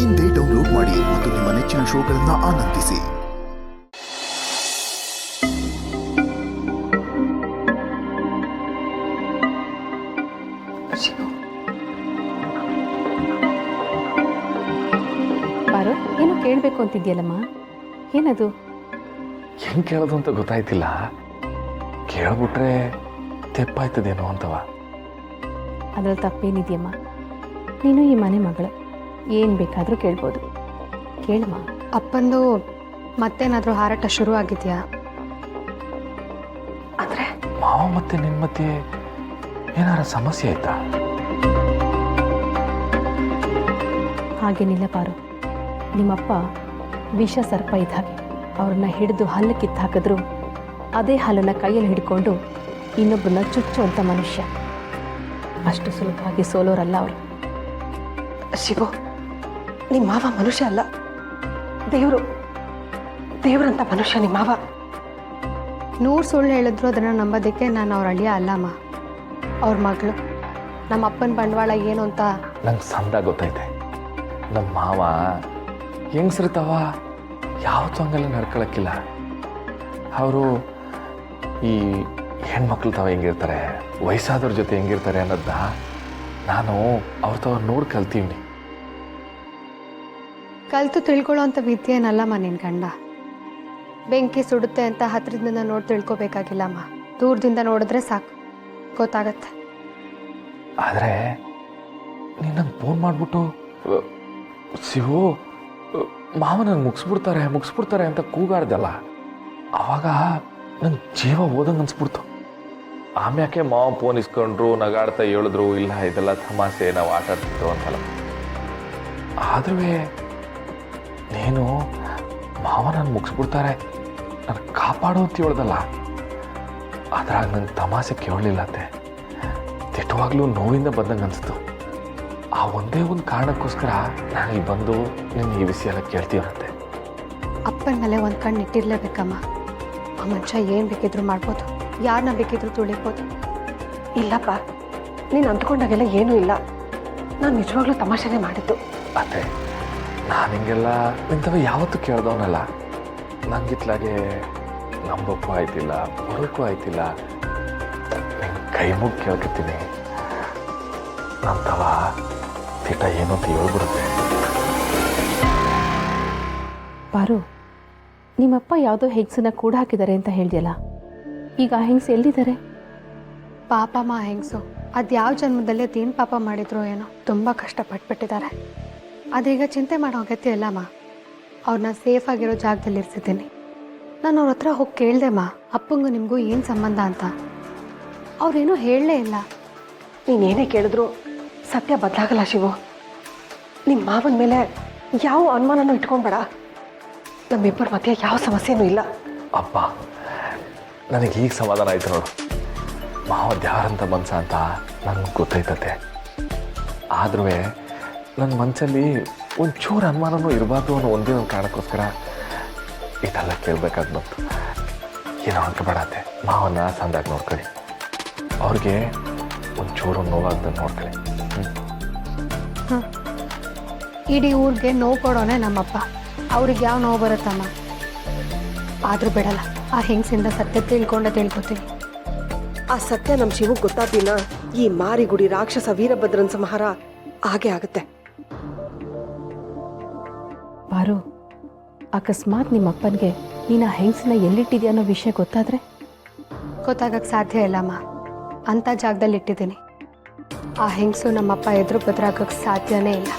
ಇಂದೇ ಡೌನ್ಲೋಡ್ ಮಾಡಿ ಮತ್ತು ನಿಮ್ಮ ನೆಚ್ಚಿನ ಶೋಗಳನ್ನು ಆನಂದಿಸಿ. ಬಾರೋ, ಏನೋ ಕೇಳಬೇಕು ಅಂತಿದ್ಯಲ್ಲಮ್ಮ, ಏನದು? ಹೆಂಗೆ ಕೇಳೋದು ಅಂತ ಗೊತ್ತಾಯ್ತಿಲ್ಲ. ಕೇಳ್ಬಿಟ್ರೆ ತೆಪ್ಪಾಯ್ತದೇನೋ ಅಂತವ. ಅದ್ರಲ್ಲಿ ತಪ್ಪೇನಿದೆಯಮ್ಮ? ನೀನು ಈ ಮನೆ ಮಗಳು, ಏನು ಬೇಕಾದರೂ ಕೇಳ್ಬೋದು. ಕೇಳಮ್ಮ. ಅಪ್ಪಂದು ಮತ್ತೇನಾದರೂ ಹಾರಾಟ ಶುರು ಆಗಿದೆಯಾ? ಅಂದರೆ ಮಾವ ಮತ್ತೆ ನಿನ್ನ ಮತ್ತೆ ಏನಾರ ಸಮಸ್ಯೆ ಆಯ್ತಾ? ಹಾಗೇನಿಲ್ಲ ಪಾರು. ನಿಮ್ಮಪ್ಪ ವಿಷ ಸರ್ಪ ಇದ್ದ ಹಾಗೆ. ಅವ್ರನ್ನ ಹಿಡಿದು ಹಲ್ಲು ಕಿತ್ತು ಹಾಕಿದ್ರು ಅದೇ ಹಲ್ಲನ್ನು ಕೈಯಲ್ಲಿ ಹಿಡ್ಕೊಂಡು ಇನ್ನೊಬ್ಬರನ್ನ ಚುಚ್ಚುವಂಥ ಮನುಷ್ಯ. ಅಷ್ಟು ಸುಲಭವಾಗಿ ಸೋಲೋರಲ್ಲ ಅವರು. ಶಿವು, ನಿಮ್ಮ ಮಾವ ಮನುಷ್ಯ ಅಲ್ಲ, ದೇವ್ರಂತ ಮನುಷ್ಯ ನಿಮ್ಮ ಮಾವ. 100 ಸುಳ್ಳು ಹೇಳಿದ್ರು ಅದನ್ನು ನಂಬೋದಕ್ಕೆ ನಾನು ಅವ್ರ ಅಳಿಯ ಅಲ್ಲಮ್ಮ, ಅವ್ರ ಮಗಳು. ನಮ್ಮ ಅಪ್ಪನ ಬಂಡವಾಳ ಏನು ಅಂತ ನಂಗೆ ಸಂದ ಗೊತ್ತೈತೆ. ನಮ್ಮ ಮಾವ ಹೆಂಗಸ್ರಿತಾವ ಯಾವತ್ತೂ ಹಂಗೆಲ್ಲ ನಡ್ಕೊಳಕ್ಕಿಲ್ಲ. ಅವರು ಈ ಹೆಣ್ಮಕ್ಳು ತಾವ ಹೆಂಗಿರ್ತಾರೆ, ವಯಸ್ಸಾದವ್ರ ಜೊತೆ ಹೆಂಗಿರ್ತಾರೆ ಅನ್ನೋದನ್ನ ನಾನು ಅವ್ರ ತಾವ ನೋಡಿ ಕಲ್ತೀವಿ. ಕಲಿತು ತಿಳ್ಕೊಳ್ಳೋ ಅಂಥ ವಿದ್ಯೆ ಏನಲ್ಲಮ್ಮ ನಿನ್ನ ಗಂಡ. ಬೆಂಕಿ ಸುಡುತ್ತೆ ಅಂತ ಹತ್ರದಿಂದ ನೋಡಿ ತಿಳ್ಕೊಬೇಕಾಗಿಲ್ಲಮ್ಮ, ದೂರದಿಂದ ನೋಡಿದ್ರೆ ಸಾಕು, ಗೊತ್ತಾಗತ್ತೆ. ಆದರೆ ನೀನು ನಂಗೆ ಫೋನ್ ಮಾಡಿಬಿಟ್ಟು ಶಿವು ಮಾವ ನಂಗೆ ಮುಗಿಸ್ಬಿಡ್ತಾರೆ ಅಂತ ಕೂಗಾಡ್ದಲ್ಲ, ಆವಾಗ ನಂಗೆ ಜೀವ ಓದಂಗೆ ಅನ್ಸ್ಬಿಡ್ತು. ಆಮ್ಯಾಕೆ ಮಾವ ಫೋನ್ ಇಸ್ಕೊಂಡ್ರು, ನಗಾಡ್ತಾ ಹೇಳಿದ್ರು, ಇಲ್ಲ ಇದೆಲ್ಲ ತಮಾಷೆ, ನಾವು ಆಟ ಆಡ್ತಿದ್ದೋ ಅಂತಲ್ಲ. ಆದ್ರೂ ನೀನು ಮಾವ ನಾನು ಮುಗಿಸ್ಬಿಡ್ತಾರೆ, ನಾನು ಕಾಪಾಡೋ ಅಂತ ಹೇಳ್ದಲ್ಲ, ಅದ್ರಾಗ ನಂಗೆ ತಮಾಷೆ ಕೇಳಲಿಲ್ಲ ಅತ್ತೆ. ತಿಟ್ಟವಾಗ್ಲೂ ನೋವಿಂದ ಬಂದಂಗೆ ಅನಿಸ್ತು. ಆ ಒಂದೇ ಒಂದು ಕಾರಣಕ್ಕೋಸ್ಕರ ನಾನು ಇಲ್ಲಿ ಬಂದು ನಿನ್ನ ಈ ವಿಷಯ ಎಲ್ಲ ಕೇಳ್ತೀವಂತೆ. ಅಪ್ಪನ ಮೇಲೆ ಒಂದು ಕಣ್ಣು ಇಟ್ಟಿರ್ಲೇಬೇಕಮ್ಮ. ಆ ಮನುಷ್ಯ ಏನು ಬೇಕಿದ್ರು ಮಾಡ್ಬೋದು, ಯಾರನ್ನ ಬೇಕಿದ್ರು ತುಳಿಬೋದು. ಇಲ್ಲಪ್ಪ, ನೀನು ಅಂದ್ಕೊಂಡಾಗೆಲ್ಲ ಏನೂ ಇಲ್ಲ. ನಾನು ನಿಜವಾಗ್ಲೂ ತಮಾಷೆನೇ ಮಾಡಿದ್ದು. ಅತ್ತೆ, ನಾನು ಹಿಂಗೆಲ್ಲ ಇಂಥವ ಯಾವತ್ತೂ ಕೇಳ್ದವನಲ್ಲ. ನಂಗಿತ್ಲಾಗೆ ನಂಬಕ್ಕೂ ಆಯ್ತಿಲ್ಲ, ಬರೋಕ್ಕೂ ಆಯ್ತಿಲ್ಲ. ನಿಂಗೆ ಕೈ ಮುಗಿ ಕೇಳ್ಕೊತೀನಿ, ನಂತವ ತಿಟ ಏನು ಅಂತ ಹೇಳ್ಬಿಡುತ್ತೆ. ಪಾರು, ನಿಮ್ಮಪ್ಪ ಯಾವುದೋ ಹೆಂಗಸನ್ನ ಕೂಡ ಹಾಕಿದ್ದಾರೆ ಅಂತ ಹೇಳಿದ್ಯಲ್ಲ, ಈಗ ಆ ಹೆಂಗಸು ಎಲ್ಲಿದ್ದಾರೆ? ಪಾಪಮ್ಮ ಹೆಂಗಸು, ಅದು ಯಾವ ಜನ್ಮದಲ್ಲಿ ಅದೇನು ಪಾಪ ಮಾಡಿದ್ರು ಏನೋ, ತುಂಬ ಕಷ್ಟಪಟ್ಬಿಟ್ಟಿದ್ದಾರೆ. ಅದೀಗ ಚಿಂತೆ ಮಾಡೋ ಅಗತ್ಯ ಇಲ್ಲಮ್ಮ. ಅವ್ರನ್ನ ಸೇಫಾಗಿರೋ ಜಾಗದಲ್ಲಿ ಇರಿಸಿದ್ದೀನಿ. ನಾನು ಅವ್ರ ಹತ್ರ ಹೋಗಿ ಕೇಳ್ದೆಮ್ಮ, ಅಪ್ಪಂಗೂ ನಿಮಗೂ ಏನು ಸಂಬಂಧ ಅಂತ. ಅವ್ರೇನೂ ಹೇಳಲೇ ಇಲ್ಲ. ನೀನೇನೇ ಕೇಳಿದ್ರು ಸತ್ಯ ಬದಲಾಗಲ್ಲ ಶಿವು. ನಿಮ್ಮ ಮಾವನ ಮೇಲೆ ಯಾವ ಅನುಮಾನನೂ ಇಟ್ಕೊಂಬೇಡ. ನಮ್ಮಿಬ್ಬರ ಮಧ್ಯೆ ಯಾವ ಸಮಸ್ಯೆನೂ ಇಲ್ಲ. ಅಪ್ಪ, ನನಗೆ ಈಗ ಸಮಾಧಾನ ಆಯ್ತು ನೋಡು. ಮಾವ ದ್ಯಾರಂತ ಮನ್ಸ ಅಂತ ನನಗೆ ಗೊತ್ತೈತತೆ. ಆದ್ರೂ ನನ್ನ ಮನಸ್ಸಲ್ಲಿ ಒಂಚೂರು ಅನುಮಾನನೂ ಇರಬಾರ್ದು ಅನ್ನೋ ಒಂದೇ ಒಂದು ಕಾರಣಕ್ಕೋಸ್ಕರ ಇದೆಲ್ಲ ಕೇಳಬೇಕಾಗಿ ಬಂತು. ಏನೋ ಅನ್ಕೋಬೇಡತ್ತೆ, ಮಾವನ್ನ ಸಂದಾಗಿ ನೋಡ್ಕೊಳ್ಳಿ, ಅವ್ರಿಗೆ ಒಂಚೂರು ನೋವಾಗ್ದಂಗೆ ನೋಡ್ಕೊಳ್ಳಿ. ಇಡೀ ಊರಿಗೆ ನೋವು ಕೊಡೋನೆ ನಮ್ಮಪ್ಪ. ಅವ್ರಿಗೆ ಯಾವ ನೋವು ಬರುತ್ತಮ್ಮ? ಆದರೂ ಬಿಡಲ್ಲ, ಆ ಹೆಂಗಸಿಂದ ಸತ್ಯ ತಿಳ್ಕೊತೀನಿ. ಆ ಸತ್ಯ ನಮ್ಮ ಶಿವಗೆ ಗೊತ್ತಾಗ್ಲಿಲ್ಲ, ಈ ಮಾರಿಗುಡಿ ರಾಕ್ಷಸ ವೀರಭದ್ರನ್ ಸಂಹಾರ ಹಾಗೆ ಆಗುತ್ತೆ. ಪಾರು, ಅಕಸ್ಮಾತ್ ನಿಮ್ಮಪ್ಪನಿಗೆ ನೀನು ಆ ಹೆಂಗಸನ್ನ ಎಲ್ಲಿಟ್ಟಿದ್ಯಾ ಅನ್ನೋ ವಿಷಯ ಗೊತ್ತಾದರೆ? ಗೊತ್ತಾಗಕ್ಕೆ ಸಾಧ್ಯ ಇಲ್ಲಮ್ಮ, ಅಂಥ ಜಾಗದಲ್ಲಿ ಇಟ್ಟಿದ್ದೀನಿ. ಆ ಹೆಂಗಸು ನಮ್ಮಪ್ಪ ಎದುರು ಬದರಾಗಕ್ಕೆ ಸಾಧ್ಯನೇ ಇಲ್ಲ.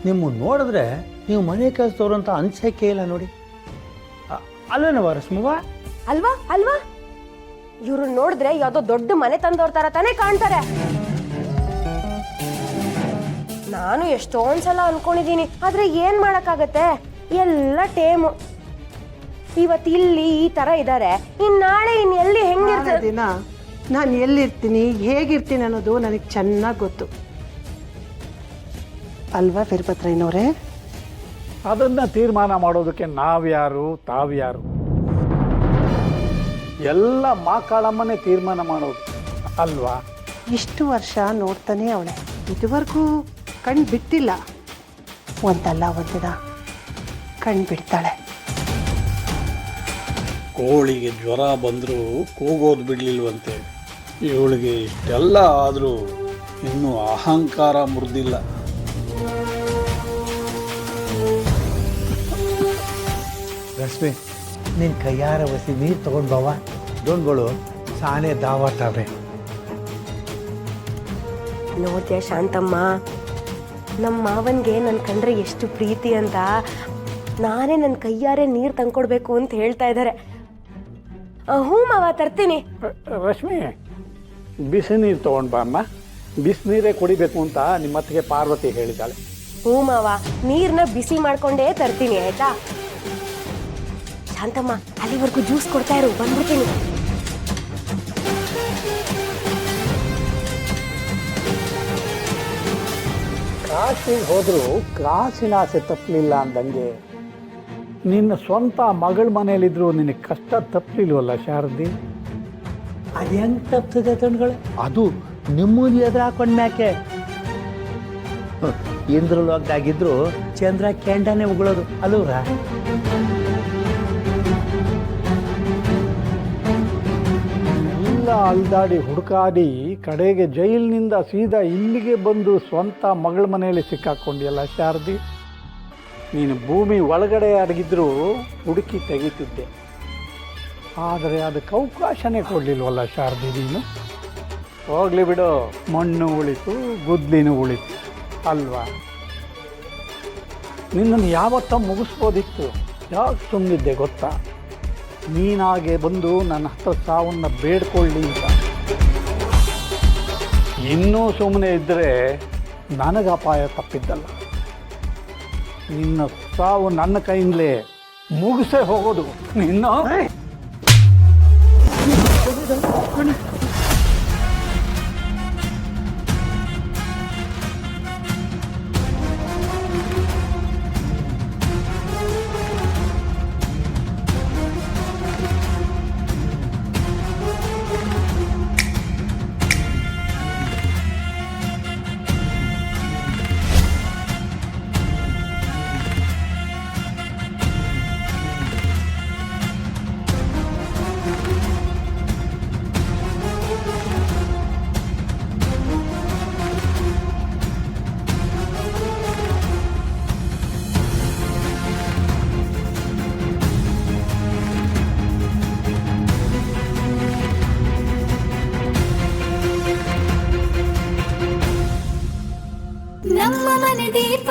ನಿಮ್ಮ ನೋಡಿದ್ರೆ ನೀವು ಮನೆ ಕೆಲಸದವ್ರು ಅಂತ ಅನ್ಸಕ್ಕೆ ಇಲ್ಲ ನೋಡಿ. ಅಲ್ವೇನವ ರಶ್ಮವ್ವ? ಅಲ್ವಾ ಇವ್ರು ನೋಡಿದ್ರೆ ಯಾವ್ದೋ ದೊಡ್ಡ ಮನೆ ತಂದವ್ರ ತರ ತಾನೇ ಕಾಣ್ತಾರೆ. ನಾನು ಎಷ್ಟೊಂದ್ಸಲ ಅನ್ಕೊಂಡಿದೀನಿ, ಆದ್ರೆ ಏನ್ ಮಾಡಕ್ಕಾಗತ್ತೆ, ಎಲ್ಲ ಟೇಮು. ಇವತ್ತು ಇಲ್ಲಿ ಈ ತರ ಇದಾರೆ, ನಾಳೆ ಎಲ್ಲಿ ಹೆಂಗಿರ್ತಾರೆ ದಿನ ನಾನು ಎಲ್ಲಿರ್ತೀನಿ, ಹೇಗಿರ್ತೀನಿ ಅನ್ನೋದು ನನಗೆ ಚೆನ್ನಾಗಿ ಗೊತ್ತು ಅಲ್ವಾ ವೀರಭದ್ರಯ್ಯನವರೇ? ಅದನ್ನ ತೀರ್ಮಾನ ಮಾಡೋದಕ್ಕೆ ನಾವ್ಯಾರು ತಾವ್ಯಾರು? ಎಲ್ಲ ಮಾಕಾಳಮ್ಮನೇ ತೀರ್ಮಾನ ಮಾಡೋದು ಅಲ್ವಾ? ಇಷ್ಟು ವರ್ಷ ನೋಡ್ತಾನೆ ಅವಳೆ, ಇದುವರೆಗೂ ಕಣ್ಣು ಬಿಟ್ಟಿಲ್ಲ. ಒಂದಲ್ಲ ಒಂದಿನ ಕಣ್ಣು ಬಿಡ್ತಾಳೆ. ಕೋಳಿಗೆ ಜ್ವರ ಬಂದರೂ ಕೂಗೋದು ಬಿಡಲಿಲ್ವಂತೆ. ಇವಳಿಗೆ ಇಷ್ಟೆಲ್ಲ ಆದರೂ ಇನ್ನೂ ಅಹಂಕಾರ ಮುರಿದಿಲ್ಲ. ರಶ್ಮಿ, ನಿನ್ನ ಕೈಯಾರ ಒಸಿ ನೀರು ತಗೊಂಡು ಬಾವ. ದೊಡ್ಗಳು ಸಾನೆ ದಾವಾತಾವೆ. ನೋಡ್ತೀಯ ಶಾಂತಮ್ಮ, ನಮ್ಮ ಮಾವನ್ಗೆ ನನ್ನ ಕಂಡ್ರೆ ಎಷ್ಟು ಪ್ರೀತಿ ಅಂತ ನಾನೇ ನನ್ನ ಕೈಯಾರೆ ನೀರು ತಂದ್ಕೊಡ್ಬೇಕು ಅಂತ ಹೇಳ್ತಾ ಇದ್ದಾರೆ. ಹ್ಞೂ ಮಾವ, ತರ್ತೀನಿ. ರಶ್ಮಿ, ಬಿಸಿ ನೀರು ತೊಗೊಂಡು ಬಾ ಅಮ್ಮ. ಬಿಸಿನೀರೇ ಕುಡಿಬೇಕು ಅಂತ ನಿಮ್ಮ ಅತ್ತಿಗೆ ಪಾರ್ವತಿ ಹೇಳಿದ್ದಾಳೆ. ಹ್ಞೂ ಮಾವ, ನೀರನ್ನ ಬಿಸಿ ಮಾಡ್ಕೊಂಡೇ ತರ್ತೀನಿ, ಆಯ್ತಾ? ಶಾಂತಮ್ಮ, ಅಲ್ಲಿವರೆಗೂ ಜ್ಯೂಸ್ ಕೊಡ್ತಾ ಇರು, ಬಂದ್ಬಿಡ್ತೀನಿ. ಕಾಶಿಗೆ ಹೋದರೂ ಕಾಸಿನ ಆಸೆ ತಪ್ಪಲಿಲ್ಲ ಅಂದಂಗೆ ನಿನ್ನ ಸ್ವಂತ ಮಗಳ ಮನೇಲಿದ್ರು ನಿನಗೆ ಕಷ್ಟ ತಪ್ಪಲಿಲ್ವಲ್ಲ ಶಾರದಿ? ಅದು ಹೆಂಗೆ ತಪ್ಪಿದೆ ತಂಡ್ಗಳು? ಅದು ನಿಮ್ಮೂದಿ ಎದುರು ಹಾಕೊಂಡ್ ಮ್ಯಾಕೆ ಇಂದ್ರಲೋಕದಾಗಿದ್ರು ಚಂದ್ರ ಕೆಂಡನೆ ಉಗುಳೋದು ಅಲ್ಲೂರ? ಎಲ್ಲ ಅಲ್ದಾಡಿ ಹುಡುಕಾಡಿ ಕಡೆಗೆ ಜೈಲಿನಿಂದ ಸೀದಾ ಇಲ್ಲಿಗೆ ಬಂದು ಸ್ವಂತ ಮಗಳ ಮನೆಯಲ್ಲಿ ಸಿಕ್ಕಾಕೊಂಡಿಯಲ್ಲ ಶಾರದಿ. ನೀನು ಭೂಮಿ ಒಳಗಡೆ ಅಡಗಿದ್ರೂ ಹುಡುಕಿ ತೆಗಿತಿದ್ದೆ, ಆದರೆ ಅದಕ್ಕೆ ಅವಕಾಶನೇ ಕೊಡಲಿಲ್ವಲ್ಲ ಶಾರದಿ ನೀನು. ಹೋಗ್ಲಿ ಬಿಡು, ಮಣ್ಣು ಉಳಿತು, ಗುದ್ಲಿನೂ ಉಳಿತು ಅಲ್ವಾ? ನಿನ್ನನ್ನು ಯಾವತ್ತ ಮುಗಿಸ್ಬೋದಿತ್ತು, ಯಾಕೆ ಸುಮ್ಮನಿದ್ದೆ ಗೊತ್ತಾ? ನೀನಾಗೆ ಬಂದು ನನ್ನ ಹತ್ರ ಸಾವನ್ನು ಬೇಡ್ಕೊಳ್ಳಿ ಅಂತ. ಇನ್ನೂ ಸುಮ್ಮನೆ ಇದ್ದರೆ ನನಗೆ ಅಪಾಯ ತಪ್ಪಿದ್ದಲ್ಲ. ನಿನ್ನ ಸಾವು ನನ್ನ ಕೈಯಿಂದಲೇ ಮುಗಿಸೇ ಹೋಗೋದು. ನಿನ್ನ ನಮ್ಮ ಮನೆ ದೀಪ